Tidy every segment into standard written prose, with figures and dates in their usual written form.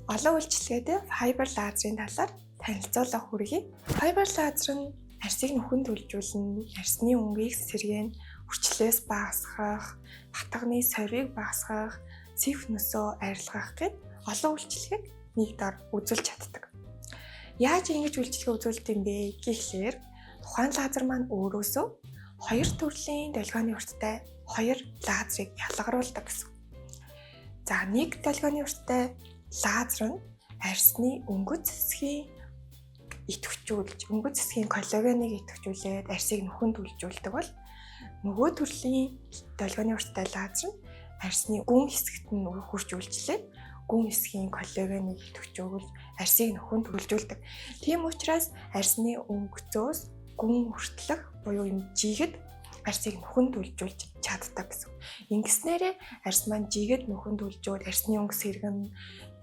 Олон үйлчилгээтэй файбер лазерын талаар танилцуулга хүргэе. Файбер лазер нь арсыг нөхөн түлжүүлнэ, арсны өнгийг сэргээн, хүчлээс багасгах, батганы сорийг багасгах, цэвх нөсөө арилгах гэд олон үйлчилгээг нэг дор үзүүлж чаддаг. Яаж ингэж үйлчилгээ үзүүлдэг юм бэ гэхлээр тухайн лазер маань өөрөөсөө хоёр төрлийн долгионы урттай хоёр лазерыг ялгаруулдаг гэсэн. За нэг долгионы урттай лазер нь арсны өнгөц хэсгийн идэвхжүүлж, өнгөц хэсгийн коллагеныг идэвхжүүлээд арсыг нөхөн түлжүүлдэг бол нөгөө төрлийн долгионы урттай лазер нь арсны гүн хэсэгт нь хурж үйлчлээд гүн хэсгийн коллагеныг идэвхжүүлж арсыг нөхөн түлжүүлдэг. Тийм учраас арсны өнгөцөөс гүн хүртэлх буюу юм жигэд арсыг нөхөн түлжүүлж чаддаг гэсэн. Ингэснээрээ арс маань жигэд нөхөн түлжүүд арсны өнгө сэргэн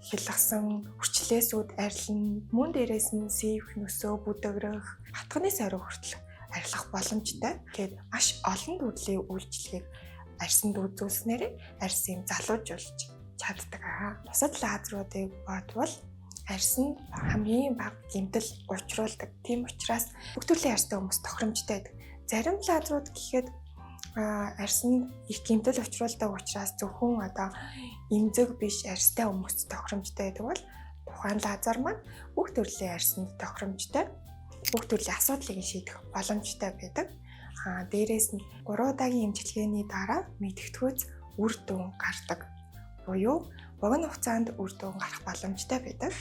хялгасан, хүчлээсүүд арилна, мөн дээрээс нь сэвх нөсөө бүдэгрэх, хатганы сориг хүртэл арилгах боломжтой. Тэгээд маш олон төрлийн үйлчилгээг арсанд үзүүлснээр арсыг залуужуулж чаддаг. Бусад лазеруудыг бодвол арсанд хамгийн бага гэмтэл учруулдаг. Тийм учраас бүх төрлийн арстай хүмүүс тохиромжтой байдаг. Зарим лазерууд гэхэд арсанд их гэмтэл учруулдаг учраас зөвхөн эмзэг биш арстай хүмүүс тохиромжтой байдаг бол тухайн лазер маань бүх төрлийн арсанд тохиромжтой, бүх төрлийн асуудлыг шийдэх боломжтой байдаг. Дээрээс нь 3 удаагийн эмчилгээний дараа мэдгэдгүүц үр дүн гардаг. Буюу богино хугацаанд үр дүн гарах боломжтой байдаг.